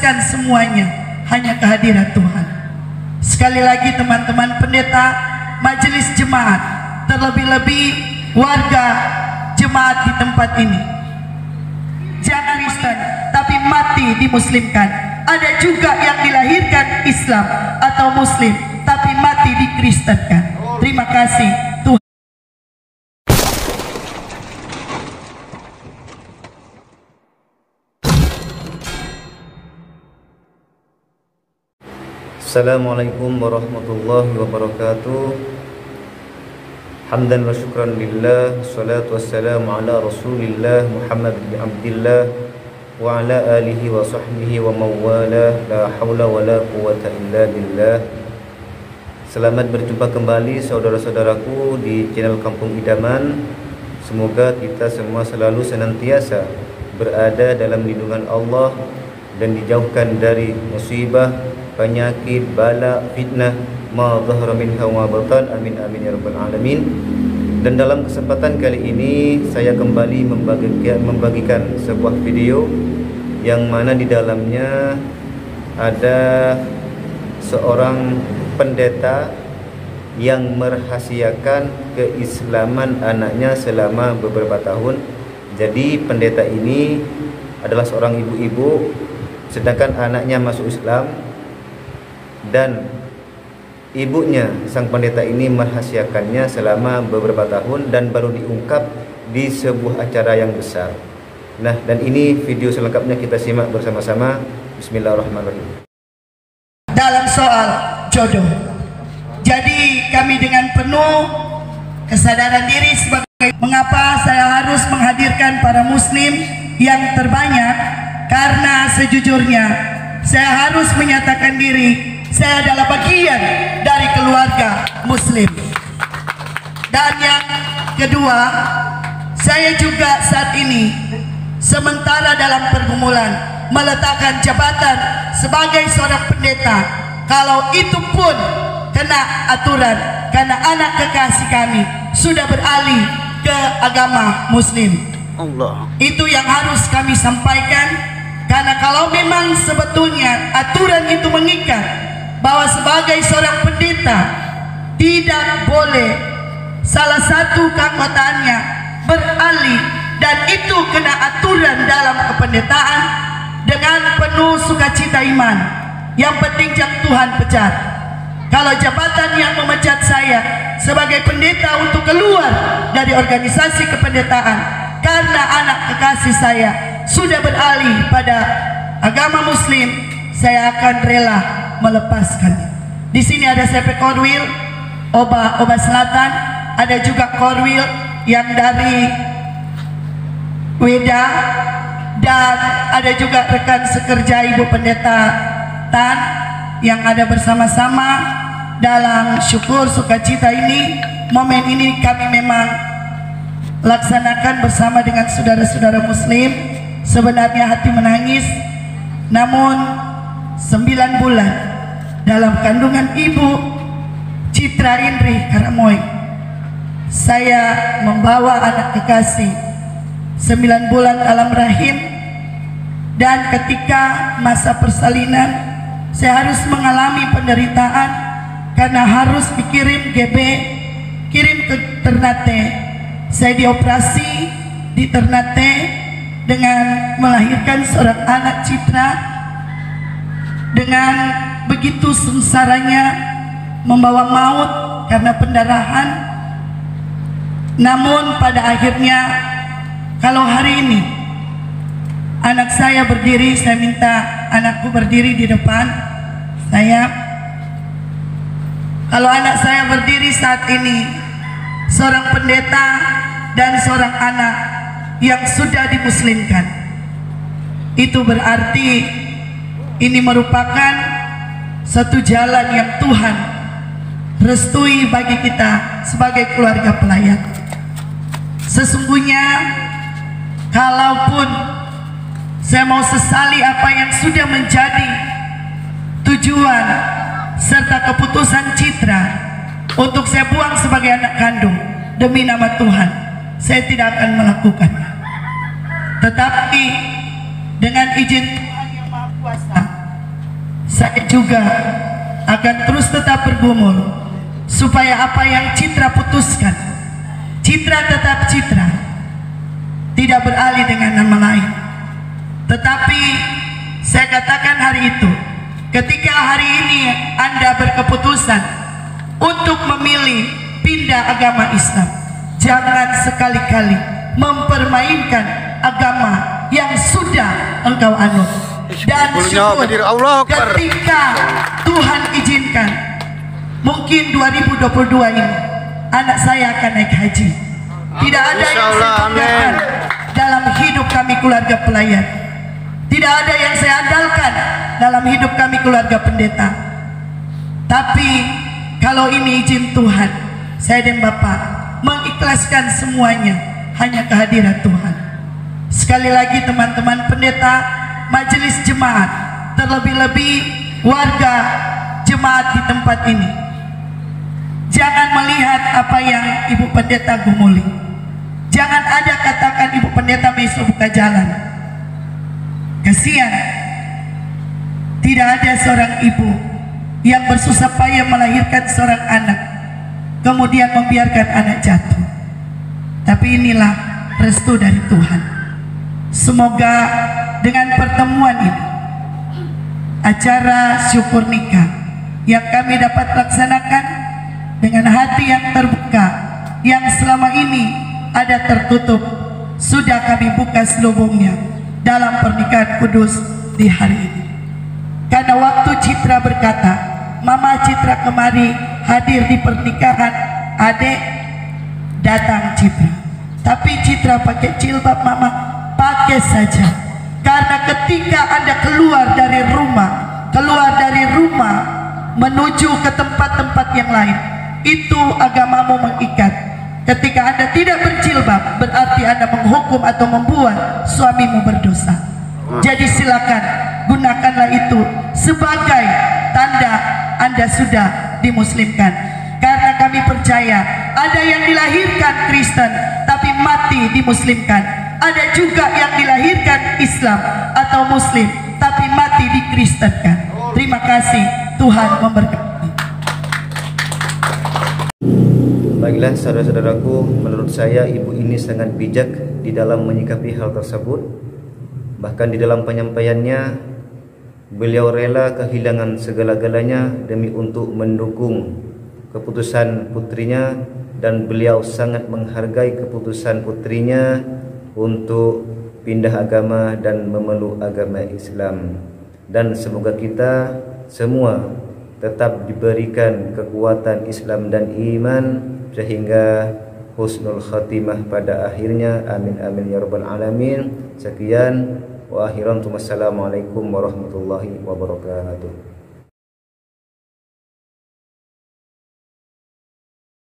melepaskan semuanya hanya kehadiran Tuhan. Sekali lagi teman-teman pendeta, majelis jemaat, terlebih-lebih warga jemaat di tempat ini, jangan Kristen tapi mati dimuslimkan. Ada juga yang dilahirkan Islam atau Muslim tapi mati dikristenkan. Terima kasih Tuhan. Assalamualaikum warahmatullahi wabarakatuh. Hamdan wa syukran lillah, salatu wassalamu ala rasulillah Muhammad bin Abdillah wa ala alihi wa sahbihi wa mawala, la hawla wa la quwata illa billah. Selamat berjumpa kembali saudara-saudaraku di channel Kampung Idaman. Semoga kita semua selalu senantiasa berada dalam lindungan Allah dan dijauhkan dari musibah, penyakit, bala, fitnah, ma dhahara minha wa batan. Amin amin ya rabbal alamin. Dan dalam kesempatan kali ini saya kembali membagikan sebuah video yang mana di dalamnya ada seorang pendeta yang merahasiakan keislaman anaknya selama beberapa tahun. Jadi pendeta ini adalah seorang ibu-ibu, sedangkan anaknya masuk Islam, dan ibunya sang pendeta ini merahasiakannya selama beberapa tahun dan baru diungkap di sebuah acara yang besar. Nah, dan ini video selengkapnya kita simak bersama-sama. Bismillahirrahmanirrahim. Dalam soal jodoh, jadi kami dengan penuh kesadaran diri sebagai mengapa saya harus menghadirkan para muslim yang terbanyak, karena sejujurnya saya harus menyatakan diri saya adalah bagian dari keluarga muslim. Dan yang kedua, saya juga saat ini sementara dalam pergumulan meletakkan jabatan sebagai seorang pendeta. Kalau itu pun kena aturan, karena anak kekasih kami sudah beralih ke agama muslim. Allah. Itu yang harus kami sampaikan, karena kalau memang sebetulnya aturan itu mengikat bahwa sebagai seorang pendeta tidak boleh salah satu keanggotaannya beralih, dan itu kena aturan dalam kependetaan dengan penuh sukacita iman. Yang penting jangan Tuhan pecat. Kalau jabatan yang memecat saya sebagai pendeta untuk keluar dari organisasi kependetaan karena anak kekasih saya sudah beralih pada agama muslim, saya akan rela melepaskan. Di sini ada CP Korwil Oba Selatan, ada juga Korwil yang dari Weda, dan ada juga rekan sekerja Ibu Pendeta Tan yang ada bersama-sama dalam syukur sukacita ini. Momen ini kami memang laksanakan bersama dengan saudara-saudara muslim. Sebenarnya hati menangis, namun 9 bulan dalam kandungan Ibu Citra Indri Karamoy, saya membawa anak kekasih 9 bulan dalam rahim, dan ketika masa persalinan saya harus mengalami penderitaan karena harus dikirim GB, kirim ke Ternate. Saya dioperasi di Ternate dengan melahirkan seorang anak Citra dengan begitu sengsaranya, membawa maut karena pendarahan. Namun pada akhirnya, kalau hari ini anak saya berdiri, saya minta anakku berdiri di depan saya. Kalau anak saya berdiri saat ini, seorang pendeta dan seorang anak yang sudah dimuslimkan, itu berarti ini merupakan satu jalan yang Tuhan restui bagi kita sebagai keluarga pelayan. Sesungguhnya kalaupun saya mau sesali apa yang sudah menjadi tujuan serta keputusan Citra untuk saya buang sebagai anak kandung demi nama Tuhan, saya tidak akan melakukannya. Tetapi dengan izin Tuhan yang Maha Kuasa, saya juga akan terus tetap bergumul supaya apa yang Citra putuskan, Citra tetap Citra, tidak beralih dengan nama lain. Tetapi saya katakan hari itu, ketika hari ini Anda berkeputusan untuk memilih pindah agama Islam, jangan sekali-kali mempermainkan agama yang sudah engkau anut. Dan syukur ketika Tuhan izinkan, mungkin 2022 ini anak saya akan naik haji. Tidak ada yang saya banggakan dalam hidup kami keluarga pelayan. Tidak ada yang saya andalkan dalam hidup kami keluarga pendeta. Tapi kalau ini izin Tuhan, saya dan Bapak mengikhlaskan semuanya hanya kehadiran Tuhan. Sekali lagi teman-teman pendeta, majelis jemaat, terlebih-lebih warga jemaat di tempat ini, jangan melihat apa yang Ibu Pendeta gumuli. Jangan ada katakan Ibu Pendeta besok buka jalan. Kasihan, tidak ada seorang ibu yang bersusah payah melahirkan seorang anak, kemudian membiarkan anak jatuh. Tapi inilah restu dari Tuhan. Semoga dengan pertemuan ini, acara syukur nikah yang kami dapat laksanakan dengan hati yang terbuka, yang selama ini ada tertutup, sudah kami buka selubungnya dalam pernikahan kudus di hari ini. Karena waktu Citra berkata, Mama Citra kemari hadir di pernikahan adik, datang Citra. Tapi Citra pakai jilbab Mama, pakai saja. Karena ketika Anda keluar dari rumah menuju ke tempat-tempat yang lain, itu agamamu mengikat. Ketika Anda tidak berjilbab, berarti Anda menghukum atau membuat suamimu berdosa. Jadi silakan gunakanlah itu sebagai tanda Anda sudah dimuslimkan. Karena kami percaya ada yang dilahirkan Kristen tapi mati dimuslimkan. Ada juga yang dilahirkan Islam atau Muslim tapi mati dikristenkan. Terima kasih, Tuhan memberkati. Baiklah saudara-saudaraku, menurut saya ibu ini sangat bijak di dalam menyikapi hal tersebut. Bahkan di dalam penyampaiannya, beliau rela kehilangan segala-galanya demi untuk mendukung keputusan putrinya, dan beliau sangat menghargai keputusan putrinya untuk pindah agama dan memeluk agama Islam. Dan semoga kita semua tetap diberikan kekuatan Islam dan iman sehingga husnul khatimah pada akhirnya. Amin amin ya rabbal alamin. Sekian wa akhiran, wassalamualaikum warahmatullahi wabarakatuh.